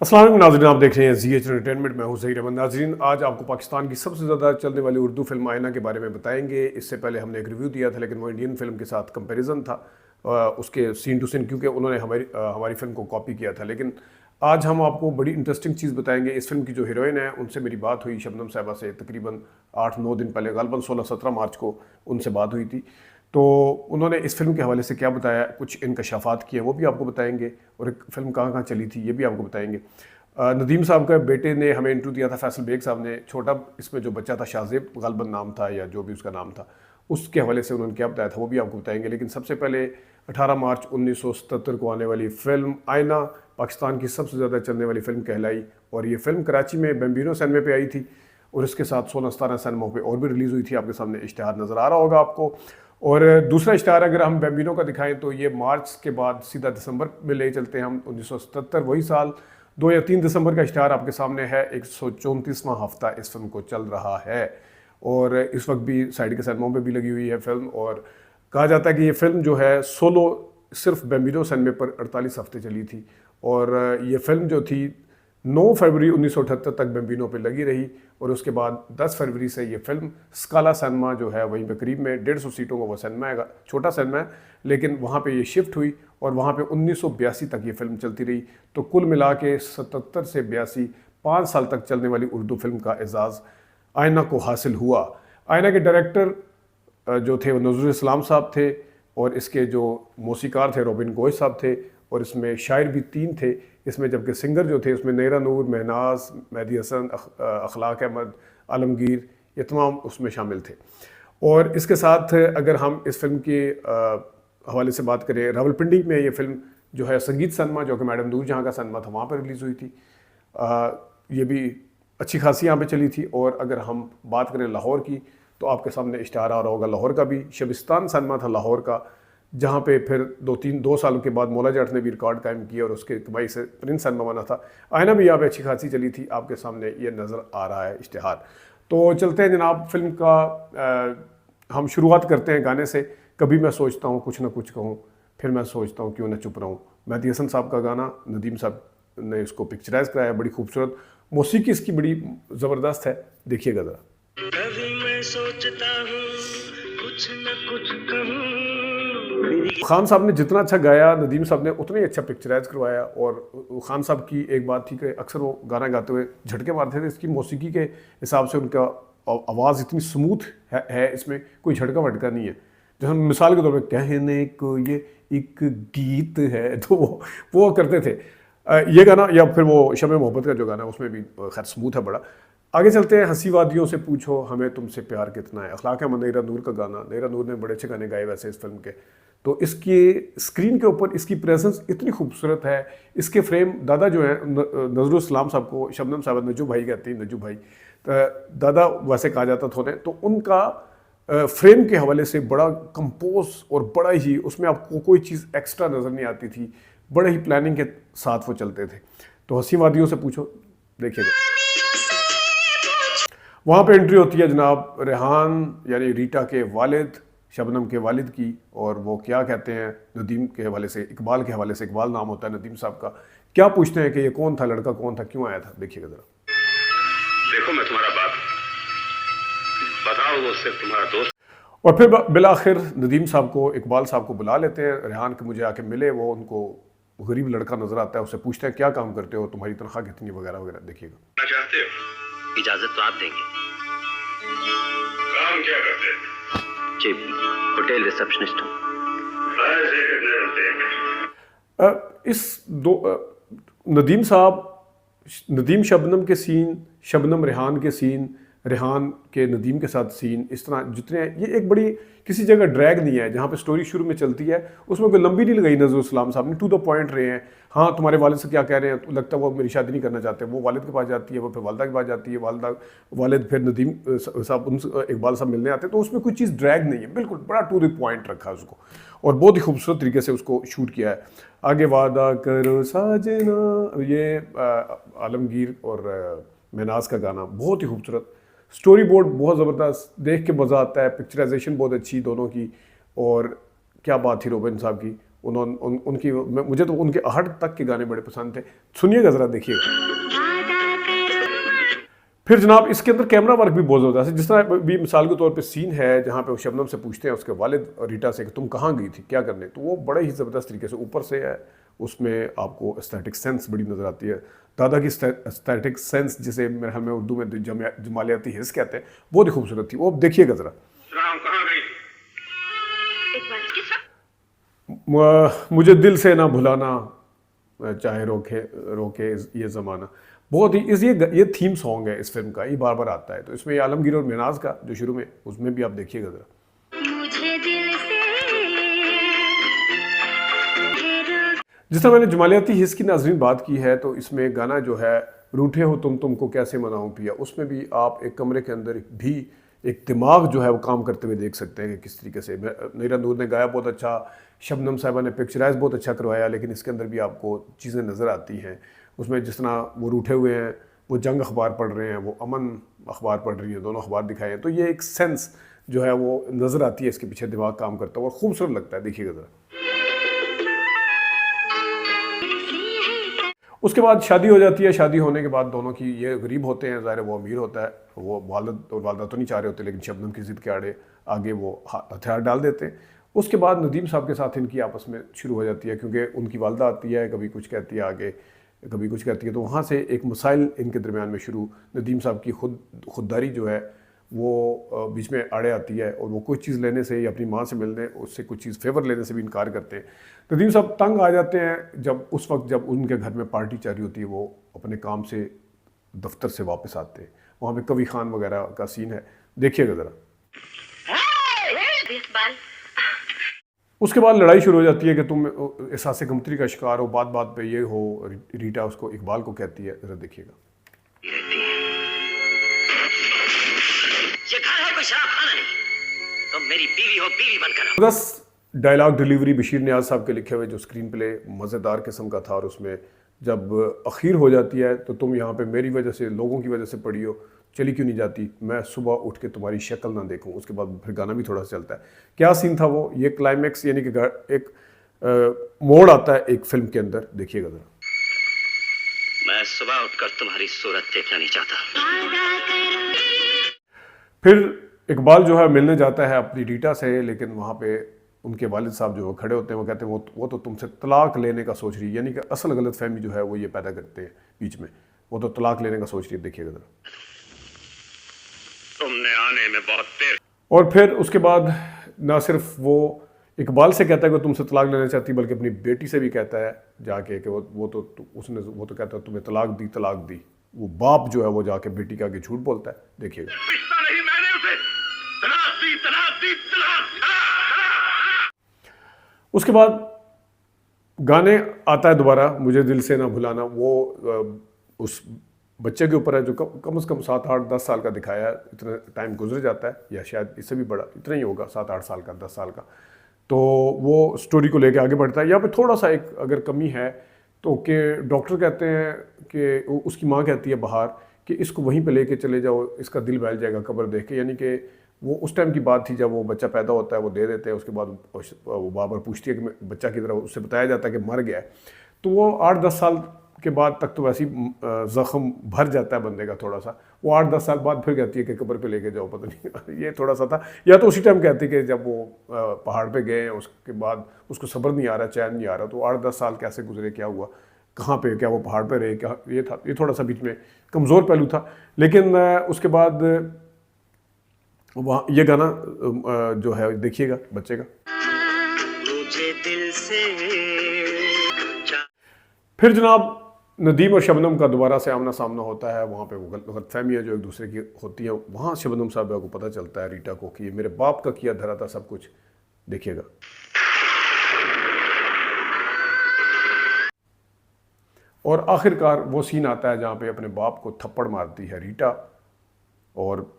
अस्सलाम वालेकुम नाज़रीन, आप देख रहे हैं ZH एंटरटेनमेंट। मैं हूं ज़हीर अहमद। नाज़रीन, आज आपको पाकिस्तान की सबसे ज़्यादा चलने वाली उर्दू फिल्म आईना के बारे में बताएंगे। इससे पहले हमने एक रिव्यू दिया था, लेकिन वो इंडियन फिल्म के साथ कंपैरिजन था, उसके सीन टू सीन, क्योंकि उन्होंने हमारी फिल्म को कॉपी किया था। लेकिन आज हम आपको बड़ी इंटरेस्टिंग चीज़ बताएंगे। इस फिल्म की जो हीरोइन है, उनसे मेरी बात हुई शबनम साहिबा से तकरीबन 8-9 दिन पहले, गालिबन 16-17 मार्च को उनसे बात हुई थी। तो उन्होंने इस फिल्म के हवाले से क्या बताया, कुछ इनकशाफात किए, वो भी आपको बताएंगे, और एक फिल्म कहाँ कहाँ चली थी ये भी आपको बताएंगे। नदीम साहब का बेटे ने हमें इंटरव्यू दिया था, फैसल बेग साहब ने। छोटा इसमें जो बच्चा था, शाहजेब गालिबन नाम था, या जो भी उसका नाम था, उसके हवाले से उन्होंने क्या बताया था वो भी आपको बताएंगे। लेकिन सबसे पहले 18 मार्च 1977 को आने वाली फिल्म आईना पाकिस्तान की सबसे ज़्यादा चलने वाली फिल्म कहलाई। और ये फिल्म कराची में बेम्बिनो सिनेमा पे आई थी, और इसके साथ 16-17 सिनेमाओं पे और भी रिलीज़ हुई थी। आपके सामने इश्तिहार नज़र आ रहा होगा आपको। और दूसरा इश्तिहार अगर हम बेम्बिनो का दिखाएं तो ये मार्च के बाद सीधा दिसंबर में ले चलते हैं हम, 1977 वही साल 2 या 3 दिसंबर का इश्तिहार आपके सामने है। 134वां हफ्ता इस फिल्म को चल रहा है, और इस वक्त भी साइड के सिनेमाओं पे भी लगी हुई है फिल्म। और कहा जाता है कि ये फिल्म जो है सोलो सिर्फ बेम्बिनो सिनेमा पर 48 हफ्ते चली थी। और ये फिल्म जो थी 9 फरवरी 1978 तक बेम्बिनो पे लगी रही, और उसके बाद 10 फरवरी से ये फिल्म स्काला सिनेमा जो है वहीं पे करीब में 150 सीटों का वो सिनेमा है, छोटा सिनेमा है, लेकिन वहाँ पे ये शिफ्ट हुई, और वहाँ पे 1982 तक ये फिल्म चलती रही। तो कुल मिला के 77 से 82 5 साल तक चलने वाली उर्दू फिल्म का एजाज़ आईना को हासिल हुआ। आईना के डायरेक्टर जो थे वो नज़रुल इस्लाम साहब थे, और इसके जो मौसीकार थे रॉबिन गोश साहब थे, और इसमें शायर भी 3 थे इसमें, जबकि सिंगर जो थे उसमें नैरा नूर, महनाज, मेहदी हसन, अखलाक अहमद, आलमगीर, ये तमाम उसमें शामिल थे। और इसके साथ अगर हम इस फिल्म के हवाले से बात करें, रावलपिंडी में ये फिल्म जो है संगीत सनमा, जो कि मैडम नूर जहाँ का सनमा था, वहाँ पर रिलीज़ हुई थी। ये भी अच्छी खासी यहाँ पे चली थी। और अगर हम बात करें लाहौर की, तो आपके सामने इश्तिहार आ रहा होगा लाहौर का भी। शबिस्तान सनमा था लाहौर का, जहाँ पे फिर 2 सालों के बाद मौला जाट ने भी रिकॉर्ड कायम किया, और उसके कमाई से प्रिंस सनमा बना था। आईना भी यहाँ पे अच्छी खासी चली थी। आपके सामने ये नज़र आ रहा है इश्तिहार। तो चलते हैं जनाब फिल्म का। हम शुरुआत करते हैं गाने से। कभी मैं सोचता हूँ कुछ ना कुछ कहूँ, फिर मैं सोचता हूँ क्यों ना चुप रहूँ। मेहदी हसन साहब का गाना, नदीम साहब ने इसको पिक्चराइज कराया, बड़ी खूबसूरत मौसीकी इसकी बड़ी ज़बरदस्त है, देखिएगा ज़रा। कभी मैं सोचता हूँ कुछ न कुछ कहूँ। खान साहब ने जितना अच्छा गाया, नदीम साहब ने उतना ही अच्छा पिक्चराइज करवाया। और खान साहब की एक बात थी कि अक्सर वो गाना गाते हुए झटके मारते थे। इसकी मौसीकी के हिसाब से उनका आवाज़ इतनी स्मूथ है, इसमें कोई झटका वटका नहीं है। जैसे मिसाल के तौर पे कहने को ये एक गीत है, तो वो करते थे। ये गाना, या फिर वो शब मोहब्बत का जो गाना है, उसमें भी खैर स्मूथ है बड़ा। आगे चलते हैं, हंसी वादियों से पूछो हमें तुमसे प्यार कितना है, अखलाक अहमद, नैरा नूर का गाना। नैरा नूर ने बड़े अच्छे गाने गाए वैसे इस फिल्म के। तो इसकी स्क्रीन के ऊपर इसकी प्रेजेंस इतनी खूबसूरत है। इसके फ्रेम, दादा जो है नज़रुल इस्लाम साहब को शबनम साहब नजू भाई कहती हैं, नजू भाई दादा वैसे कहा जाता था उन्हें। तो उनका फ्रेम के हवाले से बड़ा कंपोज, और बड़ा ही उसमें आपको कोई चीज़ एक्स्ट्रा नज़र नहीं आती थी, बड़े ही प्लानिंग के साथ वो चलते थे। तो हंसी वादियों से पूछो देखिएगा। वहाँ पे एंट्री होती है जनाब रेहान यानी रीटा के वालिद, शबनम के वालिद की। और वो क्या कहते हैं नदीम के हवाले से, इकबाल के हवाले से, इकबाल नाम होता है नदीम साहब का, क्या पूछते हैं कि ये कौन था, लड़का कौन था, क्यों आया था, देखिएगा ज़रा। देखो मैं तुम्हारा बाप, बताओ वो सिर्फ तुम्हारा दोस्त। और फिर बिलाखिर नदीम साहब को, इकबाल साहब को बुला लेते हैं रेहान के, मुझे आके मिले। वो उनको गरीब लड़का नजर आता है, उससे पूछते हैं क्या काम करते हो, तुम्हारी तनख्वाह कितनी, वगैरह वगैरह, देखिएगा। चाहते हो इजाजत तो आप देंगे। काम क्या करते हैं? जी, होटल रिसेप्शनिस्ट हूँ। नदीम साहब, नदीम शबनम के सीन, शबनम रेहान के सीन, रेहान के नदीम के साथ सीन, इस तरह जितने, ये एक बड़ी किसी जगह ड्रैग नहीं है। जहाँ पे स्टोरी शुरू में चलती है उसमें कोई लंबी नहीं लगाई नज़रुल इस्लाम साहब ने, टू द पॉइंट रहे हैं। हाँ, तुम्हारे वालिद से क्या कह रहे हैं, तो लगता है वो मेरी शादी नहीं करना चाहते, वो वालिद के पास जाती है, वो फिर वालदा के पास जाती है, वालिद फिर नदीम साहब उनसे इकबाल साहब मिलने आते हैं। तो उसमें कोई चीज़ ड्रैग नहीं है, बिल्कुल बड़ा टू द पॉइंट रखा है उसको, और बहुत ही खूबसूरत तरीके से उसको शूट किया है। आगे वादा करो साजना, ये आलमगीर और महनाज का गाना, बहुत ही खूबसूरत। स्टोरी बोर्ड बहुत ज़बरदस्त, देख के मज़ा आता है। पिक्चराइजेशन बहुत अच्छी दोनों की, और क्या बात थी रोबिन साहब की, उनकी मुझे तो उनके आहट तक के गाने बड़े पसंद थे। सुनिएगा ज़रा, देखिएगा। फिर जनाब इसके अंदर कैमरा वर्क भी बहुत ज़बरदस्त है। जिस तरह भी मिसाल के तौर पे सीन है जहाँ पे वो शबनम से पूछते हैं उसके वालिद रीटा से कि तुम कहाँ गई थी, क्या करने, तो वो बड़े ही ज़बरदस्त तरीके से ऊपर से है। उसमें आपको एस्थेटिक सेंस बड़ी नज़र आती है। दादा की एस्थेटिक सेंस जिसे मेरे ख्याल में उर्दू में जमालियाती हिस्स कहते हैं, बहुत ही खूबसूरत थी। वो देखिएगा ज़रा। मुझे दिल से ना भुलाना, चाहे रोके रोके ये ज़माना, बहुत ही ये थीम सॉन्ग है इस फिल्म का, ये बार बार आता है। तो इसमें ये आलमगीर और मेनाज का जो शुरू में, उसमें भी आप देखिएगा ज़रा। जिस तरह मैंने जमालियाती हिस्स की नाज़रीन बात की है, तो इसमें गाना जो है रूठे हो तुमको कैसे मनाऊं पिया, उसमें भी आप एक कमरे के अंदर भी एक दिमाग जो है वो काम करते हुए देख सकते हैं कि किस तरीके से। नीरा नूर ने गाया बहुत अच्छा, शबनम साहिबा ने पिक्चराइज बहुत अच्छा करवाया, लेकिन इसके अंदर भी आपको चीज़ें नज़र आती हैं। उसमें जिस तरह वो रूठे हुए हैं, वो जंग अखबार पढ़ रहे हैं, वो अमन अखबार पढ़ रही है, दोनों अखबार दिखाए हैं। तो ये एक सेंस जो है वो नज़र आती है, इसके पीछे दिमाग काम करता है और खूबसूरत लगता है। देखिएगा ज़रा। उसके बाद शादी हो जाती है। शादी होने के बाद दोनों की, ये गरीब होते हैं ज़ाहिर, वो अमीर होता है, वो वालिद और वालदा तो नहीं चाह रहे होते, लेकिन शबनम की ज़िद के आगे वो हथियार डाल देते हैं। उसके बाद नदीम साहब के साथ इनकी आपस में शुरू हो जाती है, क्योंकि उनकी वालदा आती है, कभी कुछ कहती है आगे, कभी कुछ कहती है। तो वहाँ से एक मसाइल इनके दरमियान में शुरू, नदीम साहब की खुददारी जो है वो बीच में आड़े आती है, और वो कुछ चीज़ लेने से या अपनी माँ से मिलने, उससे कुछ चीज़ फेवर लेने से भी इनकार करते हैं। नदीम साहब तंग आ जाते हैं जब उस वक्त जब उनके घर में पार्टी चल रही होती है, वो अपने काम से दफ्तर से वापस आते हैं। वहाँ पे कवि खान वगैरह का सीन है, देखिएगा ज़रा। उसके बाद लड़ाई शुरू हो जाती है कि तुम एहसास कमतरी का शिकार हो, बात बात पे ये हो। रीटा उसको, इकबाल को कहती है, ज़रा देखिएगा। ये घर है, कोई शराब खाना नहीं। तुम मेरी बीवी हो, बीवी बनकर। बस डायलॉग डिलीवरी बशीर नियाज साहब के लिखे हुए जो स्क्रीन प्ले मज़ेदार किस्म का था, और उसमें जब अखीर हो जाती है तो तुम यहाँ पे मेरी वजह से, लोगों की वजह से पड़ी हो, चली क्यों नहीं जाती, मैं सुबह उठ के तुम्हारी शक्ल ना देखूं। उसके बाद फिर गाना भी थोड़ा सा चलता है। क्या सीन था वो, ये क्लाइमैक्स, यानी कि एक मोड़ आता है एक फिल्म के अंदर, देखिएगा ज़रा। मैं सुबह उठकर तुम्हारी सूरत देखना नहीं चाहता। फिर इकबाल जो है मिलने जाता है अपनी रीटा से, लेकिन वहाँ पे उनके वालिद साहब जो खड़े होते हैं, वो कहते हैं वो तो तुमसे तलाक लेने का सोच रही है। यानी कि असल गलत फहमी जो है वो ये पैदा करते हैं बीच में, वो तो तलाक लेने का सोच रही है। देखिएगा ज़रा। तुमने आने में बहुत देर। और फिर उसके बाद ना सिर्फ वो इकबाल से कहता है कि तुमसे तलाक लेना चाहती, बल्कि अपनी बेटी से भी कहता है जाके कि वो तो कहता है तुम्हें तलाक दी। वो बाप जो है वो जाके बेटी के आगे झूठ बोलता है, देखिएगा। उसके बाद गाने आता है दोबारा, मुझे दिल से ना भुलाना। वो उस बच्चे के ऊपर है जो कम से कम 7, 8, 10 साल का दिखाया है। इतना टाइम गुजर जाता है, या शायद इससे भी बड़ा, इतना ही होगा, 7, 8 साल का, 10 साल का। तो वो स्टोरी को लेके आगे बढ़ता है। यहाँ पे थोड़ा सा एक अगर कमी है तो कि डॉक्टर कहते हैं कि उसकी माँ कहती है बाहर कि इसको वहीं पे लेके चले जाओ, इसका दिल बहल जाएगा कब्र देख के। यानी कि वो उस टाइम की बात थी जब वो बच्चा पैदा होता है, वो दे देते हैं। उसके बाद वो बार बार पूछती है कि बच्चा की तरह, उससे बताया जाता है कि मर गया है। तो वो 8-10 साल के बाद तक तो वैसे ही ज़ख्म भर जाता है बंदे का थोड़ा सा। वो 8-10 साल बाद फिर कहती है कि कब्र पे लेके जाओ, पता नहीं ये थोड़ा सा था। या तो उसी टाइम कहती है कि जब वो पहाड़ पे गए हैं, उसके बाद उसको सब्र नहीं आ रहा, चैन नहीं आ रहा। तो 8-10 साल कैसे गुजरे, क्या हुआ, कहाँ पे, क्या वो पहाड़ पे रहे, क्या ये था, ये थोड़ा सा बीच में कमज़ोर पहलू था। लेकिन उसके बाद वहाँ ये गाना जो है देखिएगा बच्चे का। मुझे दिल से। फिर जनाब नदीम और शबनम का दोबारा से आमना सामना होता है। वहाँ पे वो गलतफहमियाँ जो एक दूसरे की होती हैं, वहाँ शबनम साहब को पता चलता है रीटा को कि ये मेरे बाप का किया धरा था सब कुछ, देखिएगा। और आखिरकार वो सीन आता है जहाँ पे अपने बाप को थप्पड़ मारती है रीटा। और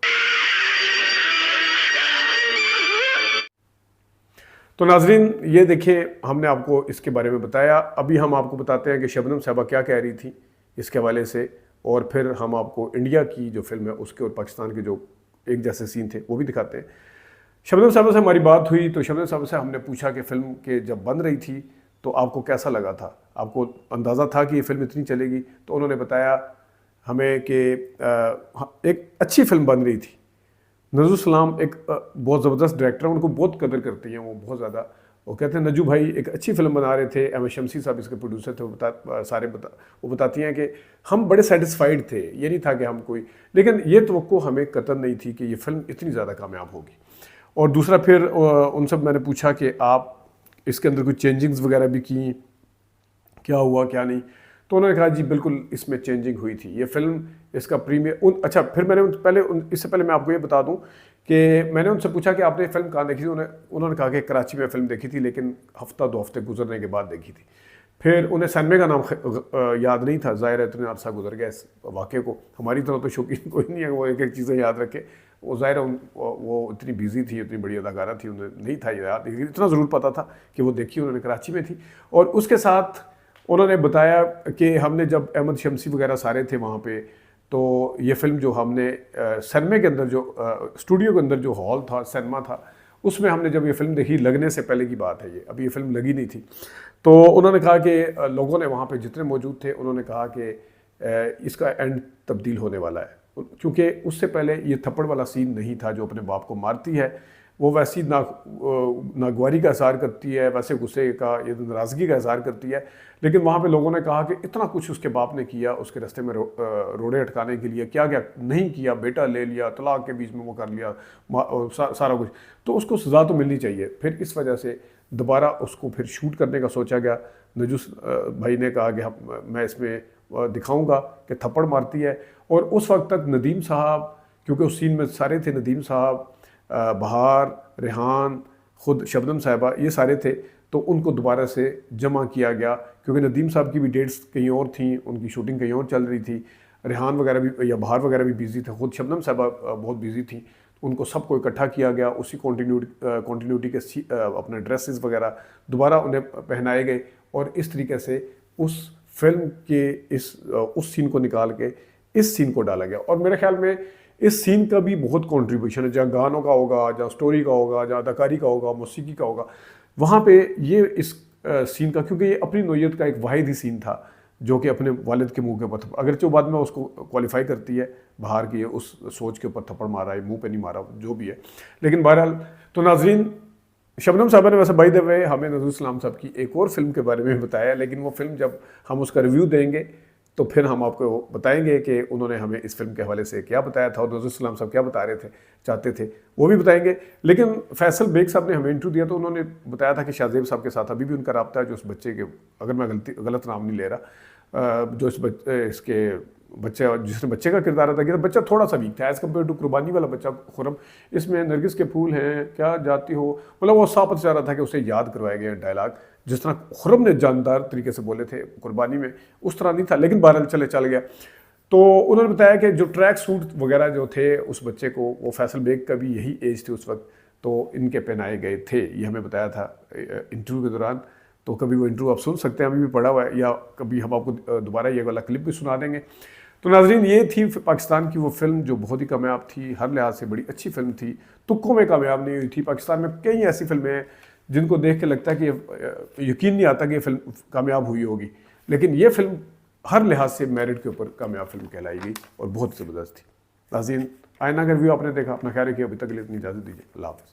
तो नाजरीन ये देखिए, हमने आपको इसके बारे में बताया। अभी हम आपको बताते हैं कि शबनम साहबा क्या कह रही थी इसके हवाले से, और फिर हम आपको इंडिया की जो फिल्म है उसके और पाकिस्तान के जो एक जैसे सीन थे वो भी दिखाते हैं। शबनम साहब से हमारी बात हुई तो शबनम साहब से हमने पूछा कि फ़िल्म के जब बन रही थी तो आपको कैसा लगा था, आपको अंदाज़ा था कि ये फ़िल्म इतनी चलेगी? तो उन्होंने बताया हमें कि एक अच्छी फ़िल्म बन रही थी। नज़रुल सलाम एक बहुत ज़बरदस्त डायरेक्टर हैं, उनको बहुत कदर करती हैं वो बहुत ज़्यादा। वो कहते हैं नजू भाई एक अच्छी फ़िल्म बना रहे थे, एम एस शमसी साहब इसके प्रोड्यूसर थे, वो बताती हैं कि हम बड़े सेटिस्फाइड थे, ये नहीं था कि हम कोई, लेकिन ये तवक्को हमें कतई नहीं थी कि ये फ़िल्म इतनी ज़्यादा कामयाब होगी। और दूसरा फिर उनसे मैंने पूछा कि आप इसके अंदर कुछ चेंजिंग्स वगैरह भी की, क्या हुआ क्या नहीं? तो उन्होंने कहा जी बिल्कुल इसमें चेंजिंग हुई थी। ये फ़िल्म इसका प्रीमियर अच्छा फिर मैंने इससे पहले मैं आपको ये बता दूं कि मैंने उनसे पूछा कि आपने ये फ़िल्म कहाँ देखी थी? उन्होंने कहा कि कराची में फ़िल्म देखी थी, लेकिन हफ्ता 2 हफ्ते गुजरने के बाद देखी थी। फिर उन्हें सैनमे का नाम याद नहीं था, ज़ाहिर है इतने अरसा गुजर गया इस वाक़े को। हमारी तरह तो शौकीन कोई नहीं है वो एक एक चीज़ें याद रखे। वो ज़ाहिर है वो इतनी बिजी थी, इतनी बड़ी अदाकारा थी, उन्हें नहीं था याद, लेकिन इतना ज़रूर पता था कि वो देखी उन्होंने कराची में थी। और उसके साथ उन्होंने बताया कि हमने जब अहमद शमसी वगैरह सारे थे वहाँ पे, तो ये फ़िल्म जो हमने सैनमे के अंदर जो स्टूडियो के अंदर जो हॉल था, सिनेमा था, उसमें हमने जब ये फ़िल्म देखी, लगने से पहले की बात है ये, अभी ये फ़िल्म लगी नहीं थी। तो उन्होंने कहा कि लोगों ने वहाँ पे जितने मौजूद थे उन्होंने कहा कि इसका एंड तब्दील होने वाला है, क्योंकि उससे पहले ये थप्पड़ वाला सीन नहीं था जो अपने बाप को मारती है, वो वैसी नागवारी का इज़हार करती है, वैसे गुस्से का, ये नाराज़गी का इज़हार करती है। लेकिन वहाँ पे लोगों ने कहा कि इतना कुछ उसके बाप ने किया, उसके रास्ते में रोड़े अटकाने के लिए क्या क्या नहीं किया, बेटा ले लिया, तलाक के बीच में वो कर लिया, सारा कुछ, तो उसको सज़ा तो मिलनी चाहिए। फिर इस वजह से दोबारा उसको फिर शूट करने का सोचा गया। नजूस भाई ने कहा कि मैं इसमें दिखाऊंगा कि थप्पड़ मारती है। और उस वक्त तक नदीम साहब, क्योंकि उस सीन में सारे थे, नदीम साहब, बहार, रेहान, ख़ुद शबनम साहिबा, ये सारे थे, तो उनको दोबारा से जमा किया गया, क्योंकि नदीम साहब की भी डेट्स कहीं और थी, उनकी शूटिंग कहीं और चल रही थी, रेहान वगैरह भी या बहार वगैरह भी बिज़ी थे, ख़ुद शबनम साहिबा बहुत बिज़ी थी, उनको सबको इकट्ठा किया गया, उसी कॉन्टीन्यूटी के अपने ड्रेसेस वगैरह दोबारा उन्हें पहनाए गए, और इस तरीके से उस फिल्म के उस सीन को निकाल के इस सीन को डाला गया। और मेरे ख्याल में इस सीन का भी बहुत कंट्रीब्यूशन है, जहाँ गानों का होगा, जहाँ स्टोरी का होगा, जहाँ अदाकारी का होगा, मौसीकी का होगा, वहाँ पे ये इस सीन का, क्योंकि ये अपनी नोयत का एक वाहिद ही सीन था जो कि अपने वालिद के मुंह के ऊपर, अगरचे बाद में उसको क्वालिफाई करती है बाहर की उस सोच के ऊपर थप्पड़ मारा है, मुंह पे नहीं मारा, जो भी है, लेकिन बहरहाल। तो नाजरीन, शबनम साहबा ने वैसे बाय द वे हमें नज़रुल सलाम साहब की एक और फिल्म के बारे में बताया, लेकिन वो फिल्म जब हम उसका रिव्यू देंगे तो फिर हम आपको बताएंगे कि उन्होंने हमें इस फिल्म के हवाले से क्या बताया था और नज़रुल सलाम साहब क्या बता रहे थे, चाहते थे, वो भी बताएंगे। लेकिन फैसल बेग साहब ने हमें इंटरव्यू दिया तो उन्होंने बताया था कि शाहजेब साहब के साथ अभी भी उनका रब्ता है, जो उस बच्चे के, अगर मैं गलत नाम नहीं ले रहा, जो इसके बच्चे, जिसने बच्चे का किरदार अदा किया, बच्चा थोड़ा सा वीक था एज़ कम्पेयर टू कुर्बानी वाला बच्चा खुरम। इसमें नरगिस के फूल हैं, क्या जाती हो, मतलब वो साफ पता चल रहा था कि उसे याद करवाया गया डायलॉग, जिस तरह खुरम ने जानदार तरीके से बोले थे कुर्बानी में, उस तरह नहीं था, लेकिन बहरहाल चल गया। तो उन्होंने बताया कि जो ट्रैक सूट वगैरह जो थे उस बच्चे को, वो फैसल बेग का भी यही एज थी उस वक्त, तो इनके पहनाए गए थे, ये हमें बताया था इंटरव्यू के दौरान। तो कभी वो इंटरव्यू आप सुन सकते हैं, अभी भी पड़ा हुआ है, या कभी हम आपको दोबारा ये वाला क्लिप भी सुना देंगे। तो नाजरीन, ये थी पाकिस्तान की वो फिल्म जो बहुत ही कामयाब थी, हर लिहाज से बड़ी अच्छी फिल्म थी, तुक्कों में कामयाब नहीं हुई थी। पाकिस्तान में कई ऐसी फिल्में हैं जिनको देख के लगता है कि यकीन नहीं आता कि ये फिल्म कामयाब हुई होगी, लेकिन ये फिल्म हर लिहाज से मेरिट के ऊपर कामयाब फिल्म कहलाई गई और बहुत ज़बरदस्त थी। नाज़रीन, आईना का रिव्यू आपने देखा, अपना ख्याल रखिए, अभी तक के लिए इतनी इजाज़त दीजिए, अल्लाह हाफ़िज़।